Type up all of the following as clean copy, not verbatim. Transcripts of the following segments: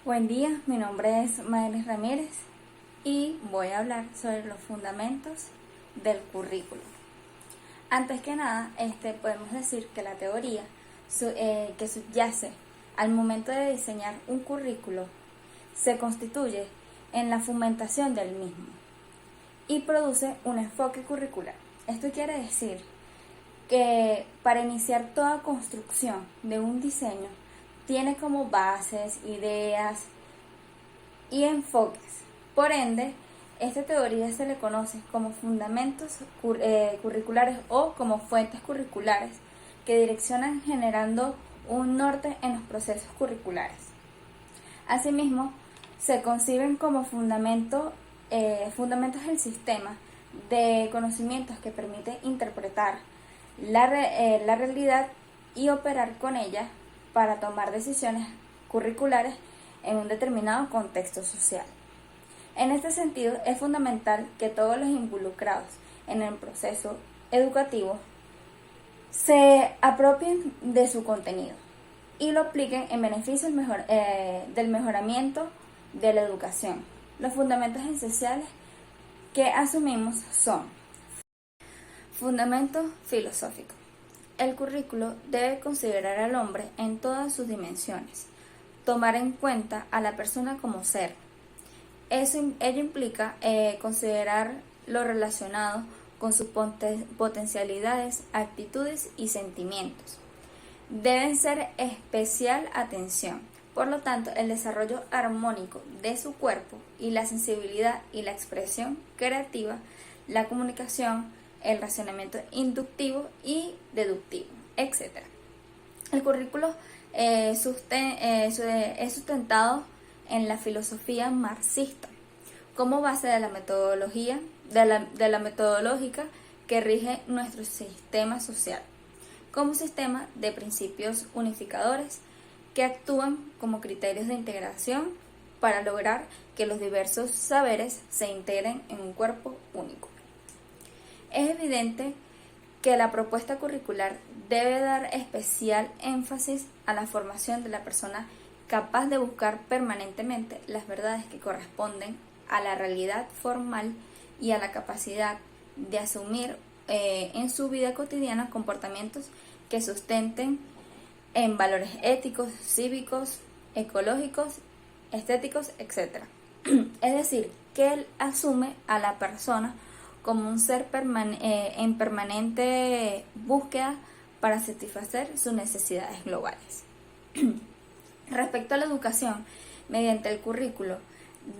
Buen día, mi nombre es Mayris Ramírez y voy a hablar sobre los fundamentos del currículo. Antes que nada, podemos decir que la teoría que subyace al momento de diseñar un currículo se constituye en la fundamentación del mismo y produce un enfoque curricular. Esto quiere decir que para iniciar toda construcción de un diseño tiene como bases, ideas y enfoques. Por ende, esta teoría se le conoce como fundamentos curriculares o como fuentes curriculares que direccionan generando un norte en los procesos curriculares. Asimismo, se conciben como fundamentos del sistema de conocimientos que permite interpretar la realidad y operar con ella para tomar decisiones curriculares en un determinado contexto social. En este sentido, es fundamental que todos los involucrados en el proceso educativo se apropien de su contenido y lo apliquen en beneficio del mejoramiento de la educación. Los fundamentos esenciales que asumimos son: fundamento filosófico. El currículo debe considerar al hombre en todas sus dimensiones, tomar en cuenta a la persona como ser. Ello implica considerar lo relacionado con sus potencialidades, actitudes y sentimientos. Deben ser especial atención. Por lo tanto, el desarrollo armónico de su cuerpo y la sensibilidad y la expresión creativa, la comunicación, el razonamiento inductivo y deductivo, etc. El currículo es sustentado en la filosofía marxista como base de la metodología metodológica que rige nuestro sistema social, como sistema de principios unificadores que actúan como criterios de integración para lograr que los diversos saberes se integren en un cuerpo único. Es evidente que la propuesta curricular debe dar especial énfasis a la formación de la persona capaz de buscar permanentemente las verdades que corresponden a la realidad formal y a la capacidad de asumir en su vida cotidiana comportamientos que sustenten en valores éticos, cívicos, ecológicos, estéticos, etc. Es decir, que él asume a la persona como un ser en permanente búsqueda para satisfacer sus necesidades globales. Respecto a la educación, mediante el currículo,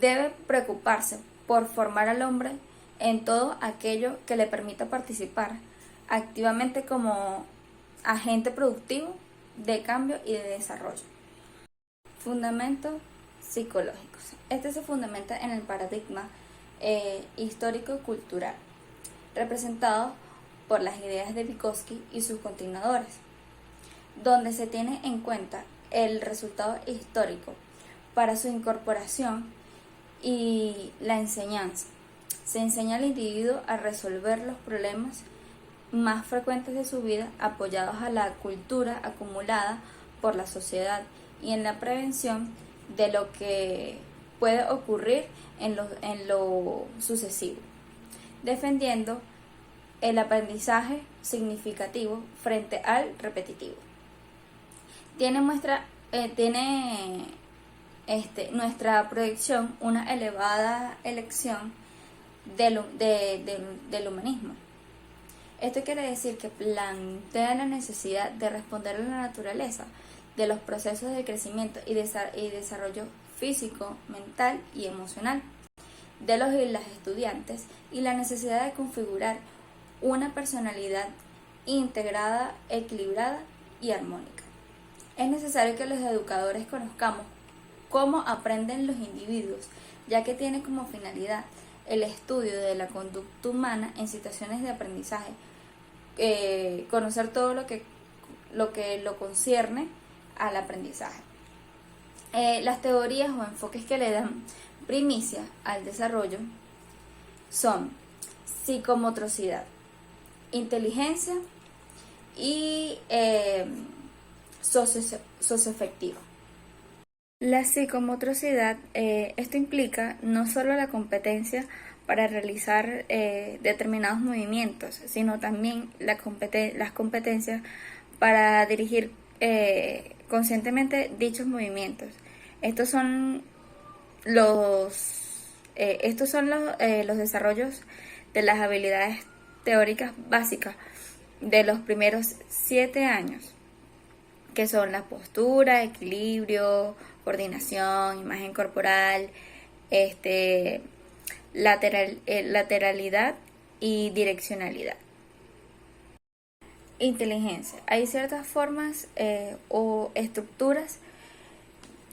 debe preocuparse por formar al hombre en todo aquello que le permita participar activamente como agente productivo de cambio y de desarrollo. Fundamentos psicológicos. Este se fundamenta en el paradigma histórico-cultural, representado por las ideas de Vygotsky y sus continuadores, donde se tiene en cuenta el resultado histórico para su incorporación y la enseñanza. Se enseña al individuo a resolver los problemas más frecuentes de su vida apoyados a la cultura acumulada por la sociedad y en la prevención de lo que puede ocurrir en lo sucesivo, defendiendo el aprendizaje significativo frente al repetitivo. Tiene nuestra proyección una elevada elección del humanismo. Esto quiere decir que plantea la necesidad de responder a la naturaleza de los procesos de crecimiento y desarrollo físico, mental y emocional de los y las estudiantes y la necesidad de configurar una personalidad integrada, equilibrada y armónica. Es necesario que los educadores conozcamos cómo aprenden los individuos, ya que tiene como finalidad el estudio de la conducta humana en situaciones de aprendizaje, conocer todo lo que lo concierne al aprendizaje. Las teorías o enfoques que le dan primicia al desarrollo son psicomotricidad, inteligencia y socioafectiva. La psicomotricidad, esto implica no solo la competencia para realizar determinados movimientos, sino también las competencias para dirigir conscientemente dichos movimientos. Estos son los desarrollos de las habilidades teóricas básicas de los primeros 7 años, que son la postura, equilibrio, coordinación, imagen corporal, lateralidad y direccionalidad. Inteligencia. Hay ciertas formas o estructuras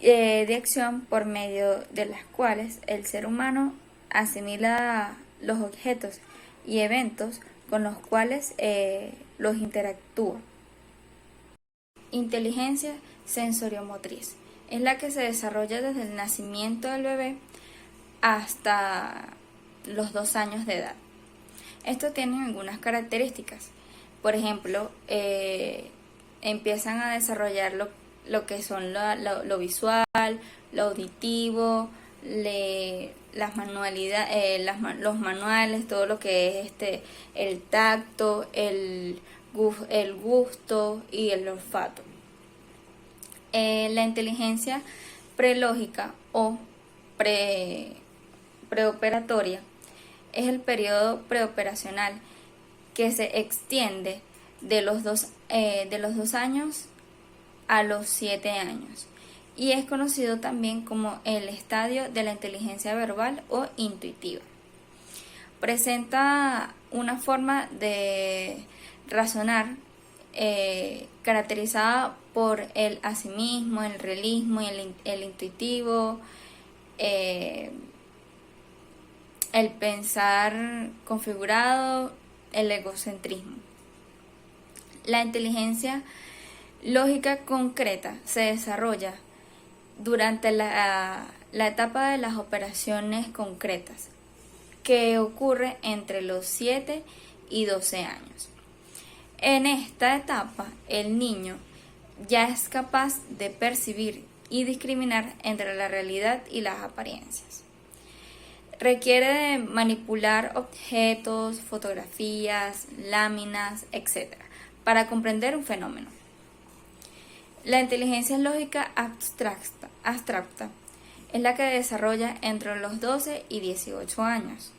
de acción por medio de las cuales el ser humano asimila los objetos y eventos con los cuales los interactúa. Inteligencia sensoriomotriz es la que se desarrolla desde el nacimiento del bebé hasta los 2 años de edad. Esto tiene algunas características. Por ejemplo, empiezan a desarrollar lo que son lo visual, lo auditivo, los manuales, todo lo que es el tacto, el gusto y el olfato. La inteligencia prelógica o preoperatoria es el periodo preoperacional que se extiende de los 2 años a los 7 años y es conocido también como el estadio de la inteligencia verbal o intuitiva. Presenta una forma de razonar caracterizada por el asimismo, el realismo y el intuitivo, el pensar configurado, el egocentrismo. La inteligencia lógica concreta se desarrolla durante la etapa de las operaciones concretas, que ocurre entre los 7 y 12 años. En esta etapa, el niño ya es capaz de percibir y discriminar entre la realidad y las apariencias. Requiere de manipular objetos, fotografías, láminas, etc., para comprender un fenómeno. La inteligencia lógica abstracta es la que desarrolla entre los 12 y 18 años.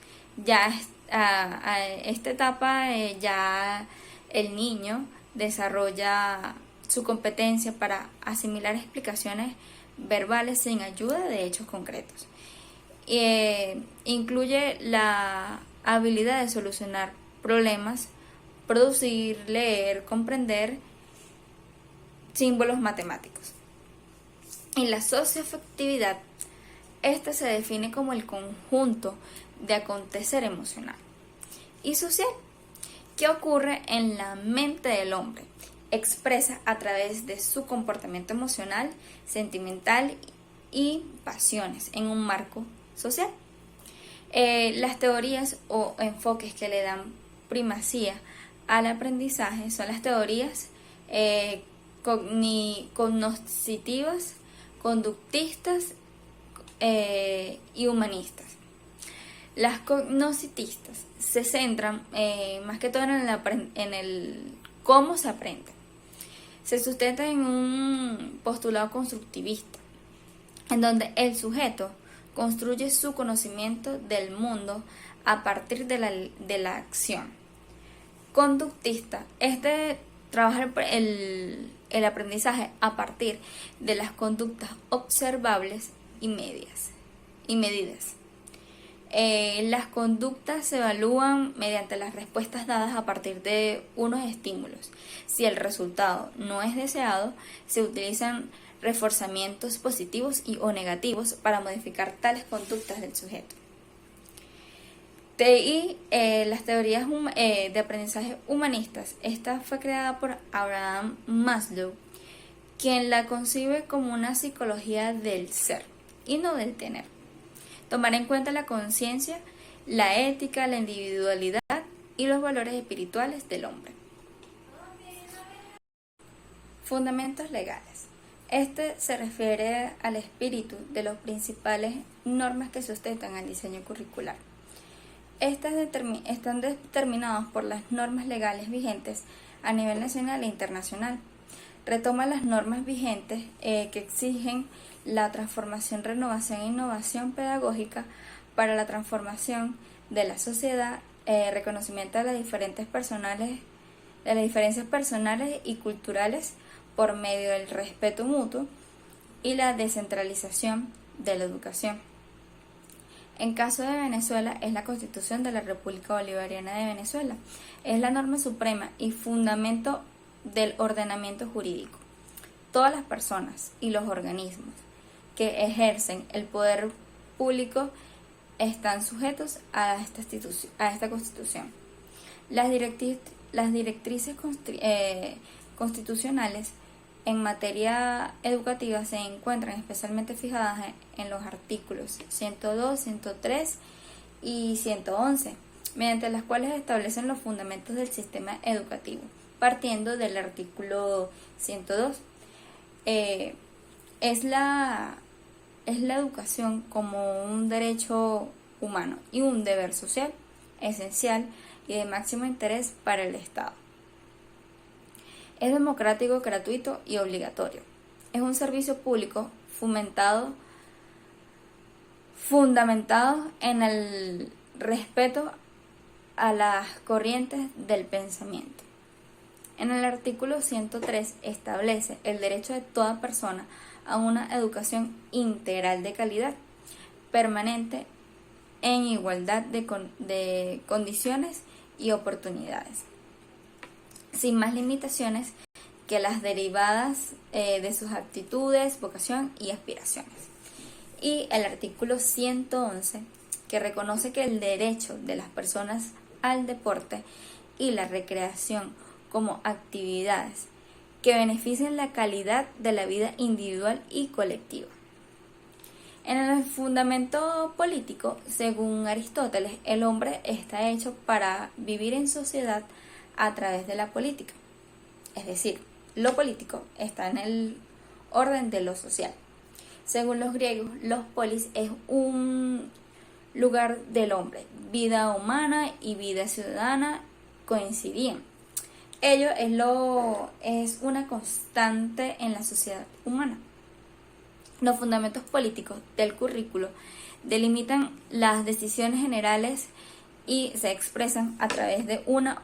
Ya a esta etapa ya el niño desarrolla su competencia para asimilar explicaciones verbales sin ayuda de hechos concretos. Incluye la habilidad de solucionar problemas, producir, leer, comprender símbolos matemáticos. En la socioafectividad, esta se define como el conjunto de acontecer emocional y social que ocurre en la mente del hombre, expresa a través de su comportamiento emocional, sentimental y pasiones en un marco social. Las teorías o enfoques que le dan primacía al aprendizaje son las teorías cognitivas, conductistas y humanistas. Las cognitistas se centran más que todo en el cómo se aprende. Se sustenta en un postulado constructivista, en donde el sujeto construye su conocimiento del mundo a partir de la acción. Conductista, trabaja el aprendizaje a partir de las conductas observables y medidas. Las conductas se evalúan mediante las respuestas dadas a partir de unos estímulos. Si el resultado no es deseado, se utilizan reforzamientos positivos o negativos para modificar tales conductas del sujeto. Las teorías de aprendizaje humanistas, esta fue creada por Abraham Maslow, quien la concibe como una psicología del ser y no del tener. Tomar en cuenta la conciencia, la ética, la individualidad y los valores espirituales del hombre. Fundamentos legales. Este se refiere al espíritu de las principales normas que sustentan el diseño curricular. Estas están determinadas por las normas legales vigentes a nivel nacional e internacional. Retoma las normas vigentes que exigen la transformación, renovación e innovación pedagógica para la transformación de la sociedad, reconocimiento de las diferencias personales y culturales por medio del respeto mutuo y la descentralización de la educación. En caso de Venezuela, es la Constitución de la República Bolivariana de Venezuela. Es la norma suprema y fundamento del ordenamiento jurídico. Todas las personas y los organismos que ejercen el poder público están sujetos a esta Constitución. Las directrices constitucionales en materia educativa se encuentran especialmente fijadas en los artículos 102, 103 y 111, mediante las cuales establecen los fundamentos del sistema educativo, partiendo del artículo 102. Es la educación como un derecho humano y un deber social esencial y de máximo interés para el Estado. Es democrático, gratuito y obligatorio. Es un servicio público fundamentado en el respeto a las corrientes del pensamiento. En el artículo 103 establece el derecho de toda persona a una educación integral de calidad, permanente, en igualdad de condiciones y oportunidades, sin más limitaciones que las derivadas de sus actitudes, vocación y aspiraciones. Y el artículo 111, que reconoce que el derecho de las personas al deporte y la recreación como actividades que beneficien la calidad de la vida individual y colectiva. En el fundamento político, según Aristóteles, el hombre está hecho para vivir en sociedad a través de la política. Es decir, lo político está en el orden de lo social. Según los griegos, los polis es un lugar del hombre. Vida humana y vida ciudadana coincidían. Ello es una constante en la sociedad humana. Los fundamentos políticos del currículo delimitan las decisiones generales y se expresan a través de una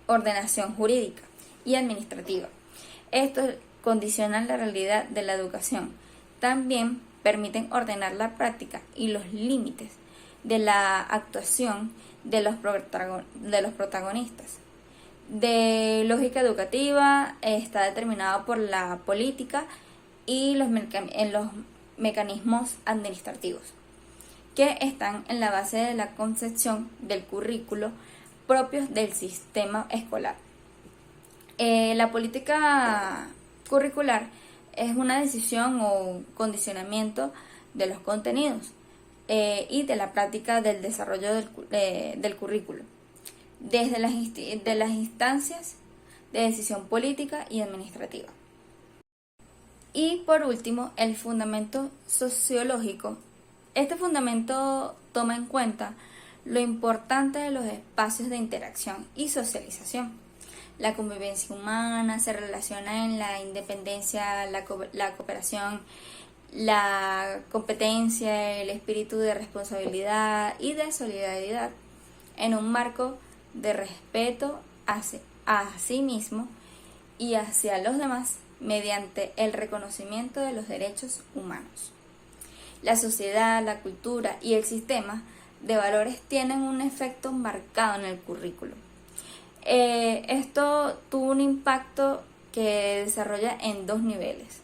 ordenación jurídica y administrativa. Estos condicionan la realidad de la educación. También permiten ordenar la práctica y los límites de la actuación de los protagonistas. De lógica educativa está determinada por la política y los mecanismos administrativos, que están en la base de la concepción del currículo propios del sistema escolar. La política curricular es una decisión o condicionamiento de los contenidos y de la práctica del desarrollo del currículo, desde las instancias de decisión política y administrativa. Y por último, el fundamento sociológico. Este fundamento toma en cuenta lo importante de los espacios de interacción y socialización. La convivencia humana se relaciona en la independencia, la cooperación, la competencia, el espíritu de responsabilidad y de solidaridad en un marco de respeto a sí mismo y hacia los demás mediante el reconocimiento de los derechos humanos. La sociedad, la cultura y el sistema de valores tienen un efecto marcado en el currículo. Esto tuvo un impacto que desarrolla en dos niveles.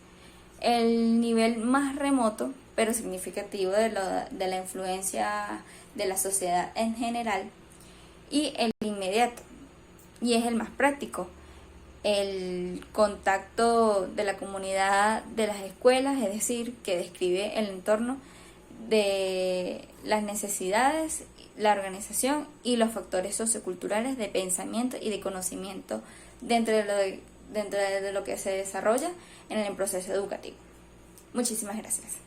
El nivel más remoto, pero significativo de la influencia de la sociedad en general, y el inmediato, y es el más práctico. El contacto de la comunidad de las escuelas, es decir, que describe el entorno de las necesidades, la organización y los factores socioculturales de pensamiento y de conocimiento dentro dentro de lo que se desarrolla en el proceso educativo. Muchísimas gracias.